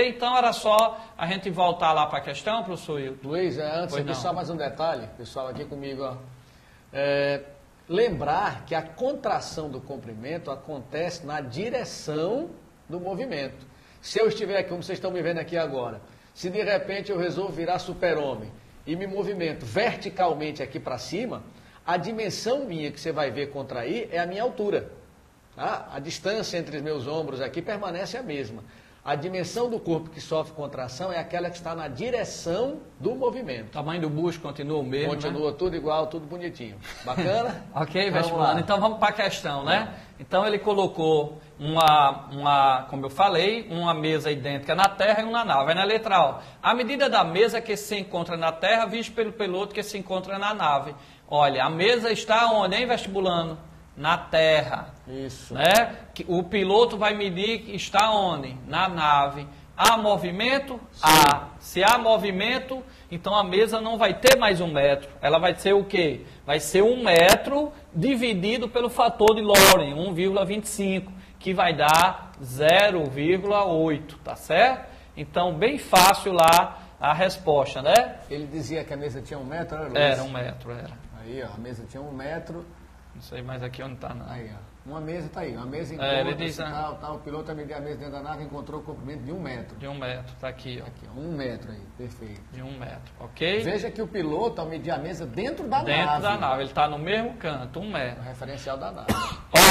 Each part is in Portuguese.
Então era só a gente voltar lá para a questão, professor Hilton. Luiz, antes aqui só mais um detalhe, pessoal aqui comigo, ó. Lembrar que a contração do comprimento acontece na direção do movimento. Se eu estiver aqui, como vocês estão me vendo aqui agora, se de repente eu resolvo virar super-homem e me movimento verticalmente aqui para cima, a dimensão minha que você vai ver contrair é a minha altura. Tá? A distância entre os meus ombros aqui permanece a mesma. A dimensão do corpo que sofre contração é aquela que está na direção do movimento. O tamanho do busto continua o mesmo, Continua, né? Tudo igual, tudo bonitinho. Bacana? Ok, vestibulando. Então vamos para a questão, né? Então ele colocou como eu falei, uma mesa idêntica na Terra e uma na nave. Aí na letra A, a medida da mesa que se encontra na Terra, visto pelo piloto que se encontra na nave. Olha, a mesa está onde, hein, vestibulando? Na Terra. Isso. Né? O piloto vai medir que está onde? Na nave. Há movimento? Sim. Há. Se há movimento, então a mesa não vai ter mais 1 metro. Ela vai ser o quê? Vai ser 1 metro dividido pelo fator de Lorentz, 1,25, que vai dar 0,8, tá certo? Então, bem fácil lá a resposta, né? Ele dizia que a mesa tinha 1 metro, era, Luiz? Era 1 metro, era. Aí, ó, a mesa tinha 1 metro. Não sei mais aqui onde está, não. Aí, ó. Uma mesa tá aí, uma mesa ele encontra, diz, tal, o piloto a medir a mesa dentro da nave encontrou o comprimento de 1 metro. De 1 metro, tá aqui, ó. Aqui, ó, 1 metro aí, perfeito. De 1 metro, ok? Veja que o piloto, ao medir a mesa dentro da nave. Dentro da nave, ele está no mesmo canto, 1 metro. O referencial da nave.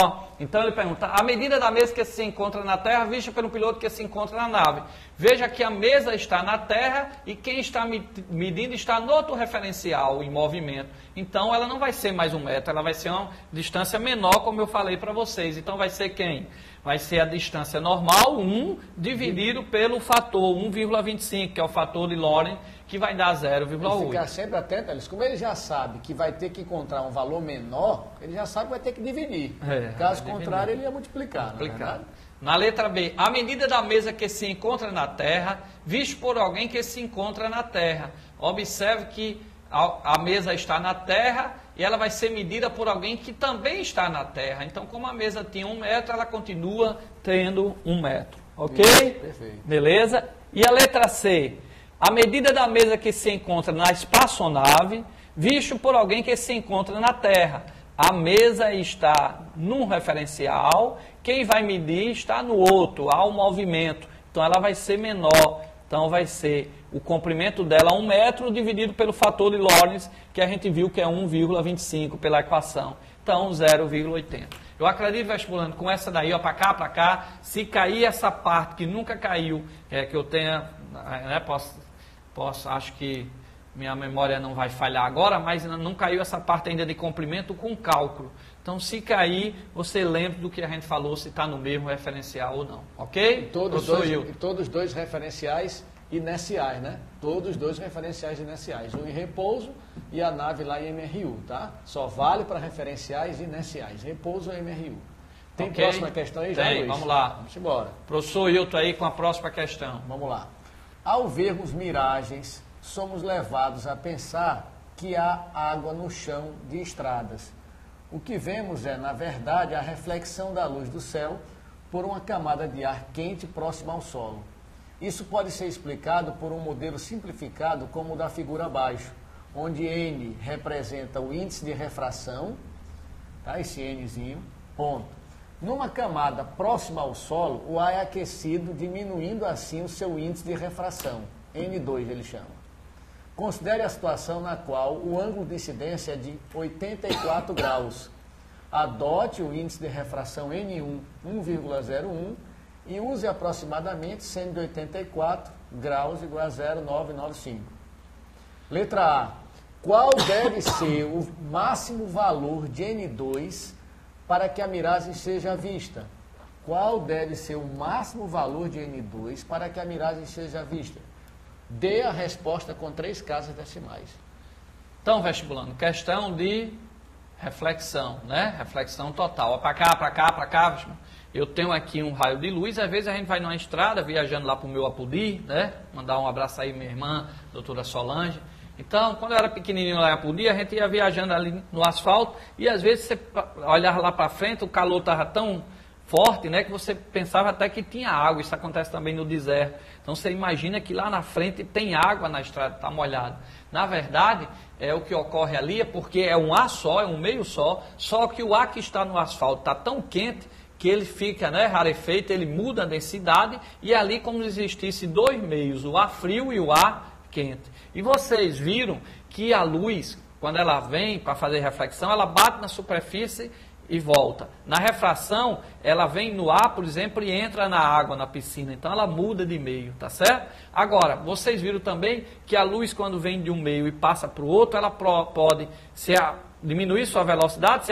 Ó, então ele pergunta, a medida da mesa que se encontra na Terra, vista pelo piloto que se encontra na nave. Veja que a mesa está na Terra e quem está medindo está no outro referencial em movimento. Então ela não vai ser mais 1 metro, ela vai ser uma distância menor, como eu falei para vocês. Então vai ser quem? Vai ser a distância normal, 1, dividido pelo fator 1,25, que é o fator de Lorentz, que vai dar 0,8. Ficar sempre atento, Alice. Como ele já sabe que vai ter que encontrar um valor menor, ele já sabe que vai ter que dividir. Caso contrário, ele ia multiplicar. Na letra B, a medida da mesa que se encontra na Terra, visto por alguém que se encontra na Terra. Observe que a mesa está na Terra e ela vai ser medida por alguém que também está na Terra. Então, como a mesa tinha 1 metro, ela continua tendo 1 metro. Ok? Perfeito. Beleza? E a letra C, a medida da mesa que se encontra na espaçonave, visto por alguém que se encontra na Terra. A mesa está num referencial, quem vai medir está no outro, há um movimento. Então ela vai ser menor. Então vai ser o comprimento dela 1 metro dividido pelo fator de Lorentz, que a gente viu que é 1,25 pela equação. Então 0,80. Eu acredito, vestibulando, com essa daí, ó, para cá, se cair essa parte que nunca caiu, que eu tenha, né, acho que minha memória não vai falhar agora, mas não caiu essa parte ainda de comprimento com cálculo. Então, se cair, você lembra do que a gente falou, se está no mesmo referencial ou não. Ok? E todos os dois referenciais inerciais, né? Todos os dois referenciais inerciais. Um em repouso e a nave lá em MRU, tá? Só vale para referenciais inerciais. Repouso ou MRU. Tem próxima questão aí já, Tem, Luiz? vamos lá. Vamos embora. Professor Hilton aí com a próxima questão. Vamos lá. Ao vermos miragens, somos levados a pensar que há água no chão de estradas. O que vemos é, na verdade, a reflexão da luz do céu por uma camada de ar quente próxima ao solo. Isso pode ser explicado por um modelo simplificado como o da figura abaixo, onde N representa o índice de refração, tá? Esse Nzinho, ponto. Numa camada próxima ao solo, o ar é aquecido, diminuindo assim o seu índice de refração, N2 ele chama. Considere a situação na qual o ângulo de incidência é de 84 graus. Adote o índice de refração N1, 1,01 e use aproximadamente 184 graus igual a 0,995. Letra A. Qual deve ser o máximo valor de N2 para que a miragem seja vista? Qual deve ser o máximo valor de N2 para que a miragem seja vista? Dê a resposta com 3 casas decimais. Então, vestibulando, questão de reflexão, né? Reflexão total. Para cá, vestibulando. Eu tenho aqui um raio de luz, às vezes a gente vai numa estrada, viajando lá para o meu Apodi, né? Mandar um abraço aí, minha irmã, doutora Solange. Então, quando eu era pequenininho lá em Apodi, a gente ia viajando ali no asfalto e às vezes você olhava lá para frente, o calor estava tão forte, né, que você pensava até que tinha água. Isso acontece também no deserto. Então você imagina que lá na frente tem água na estrada, está molhada. Na verdade, o que ocorre ali é porque é um ar só, é um meio só que o ar que está no asfalto está tão quente que ele fica, né, rarefeito, ele muda a densidade e é ali como se existisse dois meios, o ar frio e o ar quente. E vocês viram que a luz, quando ela vem para fazer reflexão, ela bate na superfície e volta. Na refração, ela vem no ar, por exemplo, e entra na água, na piscina. Então, ela muda de meio, tá certo? Agora, vocês viram também que a luz, quando vem de um meio e passa para o outro, ela pode diminuir sua velocidade,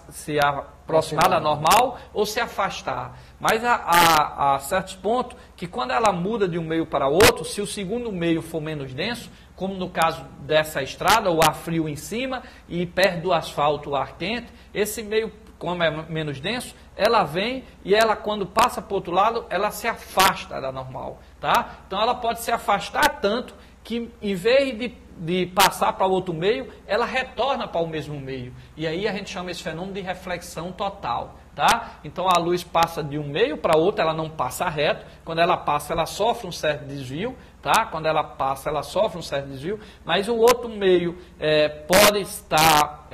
se aproximar da normal ou se afastar. Mas há certos pontos que quando ela muda de um meio para outro, se o segundo meio for menos denso, como no caso dessa estrada, o ar frio em cima e perto do asfalto o ar quente, esse meio, como é menos denso, ela vem e ela, quando passa para o outro lado, ela se afasta da normal, tá? Então ela pode se afastar tanto que, em vez de passar para o outro meio, ela retorna para o mesmo meio. E aí a gente chama esse fenômeno de reflexão total, tá? Então a luz passa de um meio para outro, ela não passa reto. Quando ela passa, ela sofre um certo desvio, tá? Quando ela passa, ela sofre um certo desvio, mas o outro meio pode estar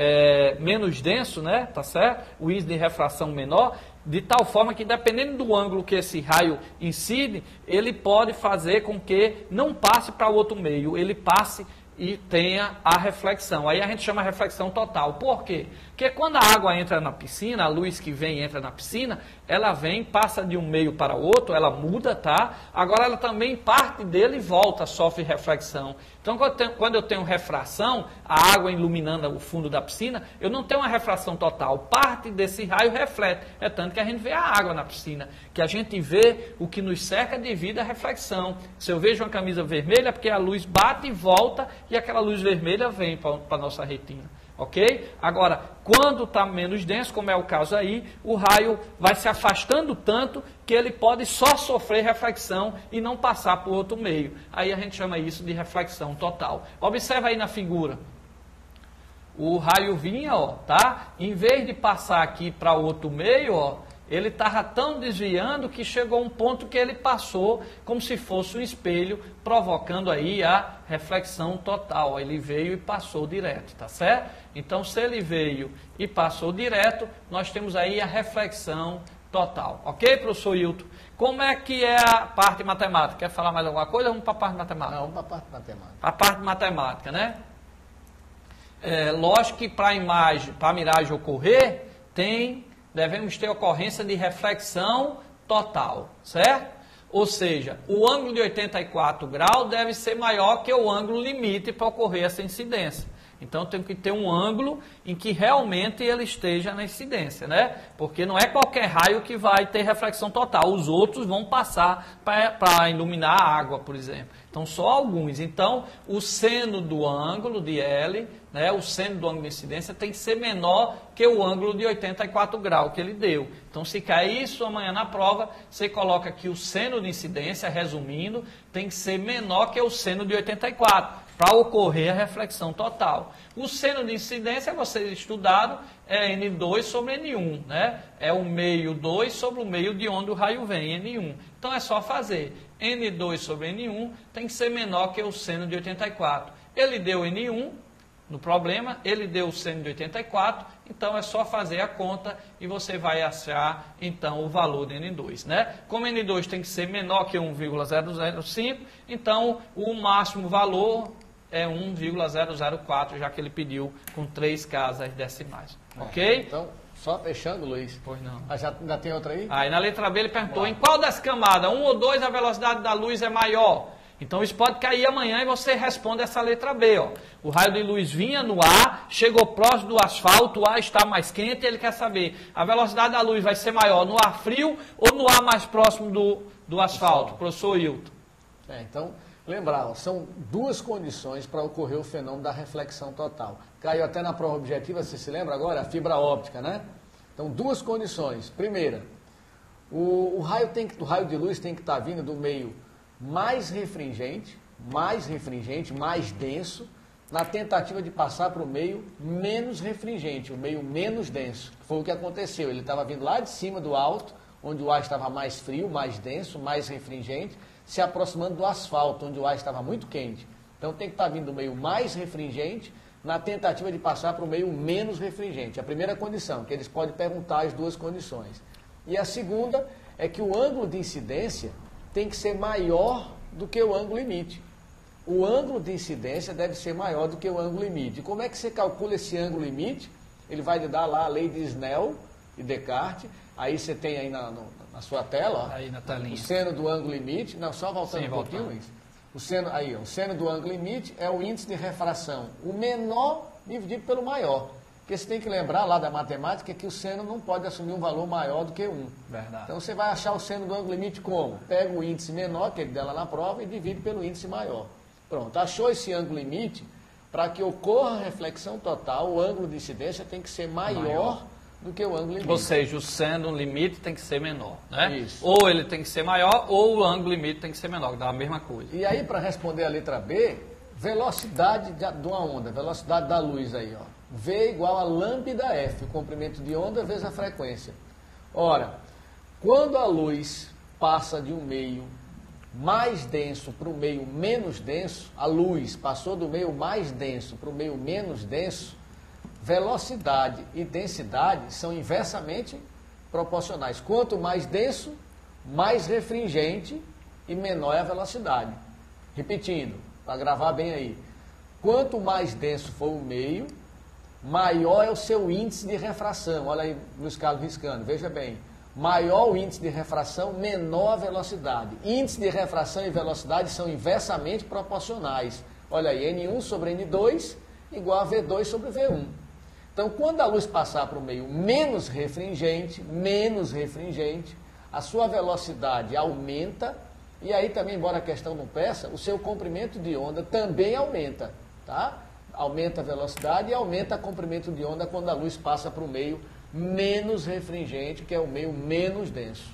menos denso, né? Tá certo? O índice de refração menor, de tal forma que, dependendo do ângulo que esse raio incide, ele pode fazer com que não passe para o outro meio, ele passe e tenha a reflexão. Aí a gente chama reflexão total. Por quê? Porque quando a água entra na piscina, a luz que vem entra na piscina, ela vem, passa de um meio para o outro, ela muda, tá? Agora ela também parte dele e volta, sofre reflexão. Então quando eu tenho refração, a água iluminando o fundo da piscina, eu não tenho uma refração total. Parte desse raio reflete. É tanto que a gente vê a água na piscina, que a gente vê o que nos cerca devido à reflexão. Se eu vejo uma camisa vermelha, é porque a luz bate e volta e aquela luz vermelha vem para a nossa retina. Ok? Agora, quando está menos denso, como é o caso aí, o raio vai se afastando tanto que ele pode só sofrer reflexão e não passar por outro meio. Aí a gente chama isso de reflexão total. Observa aí na figura. O raio vinha, ó, tá? Em vez de passar aqui para outro meio, ó, ele estava tão desviando que chegou a um ponto que ele passou como se fosse um espelho, provocando aí a reflexão total. Ele veio e passou direto, tá certo? Então, se ele veio e passou direto, nós temos aí a reflexão total. Ok, professor Hilton? Como é que é a parte matemática? Quer falar mais alguma coisa? Vamos para a parte matemática. Não, vamos para a parte matemática. A parte matemática, né? Lógico que para a miragem ocorrer, devemos ter ocorrência de reflexão total, certo? Ou seja, o ângulo de 84 graus deve ser maior que o ângulo limite para ocorrer essa incidência. Então tem que ter um ângulo em que realmente ele esteja na incidência, né? Porque não é qualquer raio que vai ter reflexão total. Os outros vão passar para iluminar a água, por exemplo. Então só alguns. Então o seno do ângulo de L, né, o seno do ângulo de incidência tem que ser menor que o ângulo de 84 graus que ele deu. Então se cair isso amanhã na prova, você coloca que o seno de incidência, resumindo, tem que ser menor que o seno de 84. Para ocorrer a reflexão total. O seno de incidência, vocês estudaram, é N2 sobre N1, né? É o meio 2 sobre o meio de onde o raio vem, N1. Então é só fazer N2 sobre N1 tem que ser menor que o seno de 84. Ele deu N1 no problema, ele deu o seno de 84, então é só fazer a conta e você vai achar então o valor de N2, né? Como N2 tem que ser menor que 1,005, então o máximo valor é 1,004, já que ele pediu com 3 casas decimais. Ok? Então, só fechando, Luiz. Pois não. Ainda tem outra aí? Aí na letra B ele perguntou, em qual das camadas, 1 ou 2, a velocidade da luz é maior? Então isso pode cair amanhã e você responde essa letra B. Ó. O raio de luz vinha no ar, chegou próximo do asfalto, o ar está mais quente e ele quer saber, a velocidade da luz vai ser maior no ar frio ou no ar mais próximo do asfalto? Professor Hilton. Então, lembrar, são duas condições para ocorrer o fenômeno da reflexão total. Caiu até na prova objetiva, você se lembra agora? A fibra óptica, né? Então, duas condições. Primeira, o raio de luz tem que estar vindo do meio mais refringente, mais denso, na tentativa de passar para o meio menos refringente, o meio menos denso. Foi o que aconteceu. Ele estava vindo lá de cima do alto, onde o ar estava mais frio, mais denso, mais refringente, se aproximando do asfalto, onde o ar estava muito quente. Então tem que estar vindo do meio mais refringente na tentativa de passar para o meio menos refringente. A primeira condição, que eles podem perguntar as duas condições. E a segunda é que o ângulo de incidência tem que ser maior do que o ângulo limite. O ângulo de incidência deve ser maior do que o ângulo limite. E como é que você calcula esse ângulo limite? Ele vai lhe dar lá a lei de Snell e Descartes. Aí você tem aí na sua tela, ó, aí na telinha, o seno do ângulo limite. Não, só voltando um pouquinho, voltando. Luiz. O seno do ângulo limite é o índice de refração, o menor dividido pelo maior. Porque você tem que lembrar lá da matemática que o seno não pode assumir um valor maior do que 1. Verdade. Então você vai achar o seno do ângulo limite como? Pega o índice menor, que ele dá lá na prova, e divide pelo índice maior. Pronto, achou esse ângulo limite, para que ocorra a reflexão total, o ângulo de incidência tem que ser maior do que o ângulo limite. Ou seja, o seno limite tem que ser menor, né? Isso. Ou ele tem que ser maior, ou o ângulo limite tem que ser menor, que dá a mesma coisa. E aí, para responder a letra B, velocidade de uma onda, velocidade da luz aí, ó. V igual a lambda F, o comprimento de onda vezes a frequência. Ora, quando a luz passa de um meio mais denso para o meio menos denso, a luz passou do meio mais denso para o meio menos denso, velocidade e densidade são inversamente proporcionais. Quanto mais denso, mais refringente e menor é a velocidade. Repetindo, para gravar bem aí. Quanto mais denso for o meio, maior é o seu índice de refração. Olha aí, Luiz Carlos riscando, veja bem. Maior o índice de refração, menor a velocidade. Índice de refração e velocidade são inversamente proporcionais. Olha aí, N1 sobre N2 igual a V2 sobre V1. Então, quando a luz passar para o meio menos refringente, a sua velocidade aumenta, e aí também, embora a questão não peça, o seu comprimento de onda também aumenta, tá? Aumenta a velocidade e aumenta o comprimento de onda quando a luz passa para o meio menos refringente, que é o meio menos denso.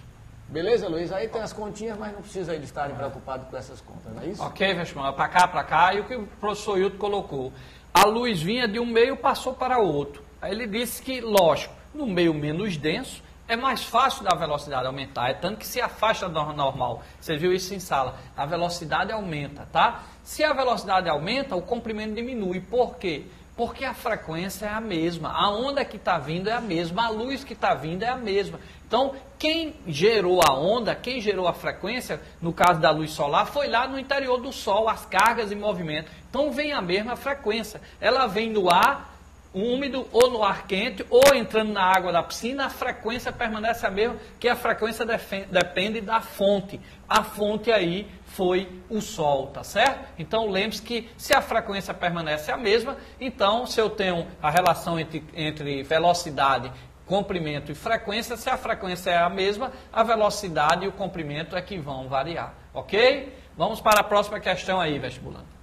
Beleza, Luiz? Aí tem as continhas, mas não precisa aí de estarem preocupados com essas contas, não é isso? Ok, vestibular, para cá, e o que o professor Hilton colocou. A luz vinha de um meio, passou para outro. Aí ele disse que, lógico, no meio menos denso, é mais fácil da velocidade aumentar, é tanto que se afasta do normal. Você viu isso em sala, a velocidade aumenta, tá? Se a velocidade aumenta, o comprimento diminui. Por quê? Porque a frequência é a mesma, a onda que está vindo é a mesma, a luz que está vindo é a mesma. Então, quem gerou a onda, quem gerou a frequência, no caso da luz solar, foi lá no interior do Sol, as cargas e movimento. Então, vem a mesma frequência. Ela vem no ar úmido ou no ar quente, ou entrando na água da piscina, a frequência permanece a mesma, que a frequência depende da fonte. A fonte aí foi o Sol, tá certo? Então, lembre-se que se a frequência permanece a mesma, então, se eu tenho a relação entre velocidade, comprimento e frequência, se a frequência é a mesma, a velocidade e o comprimento é que vão variar, ok? Vamos para a próxima questão aí, vestibulando.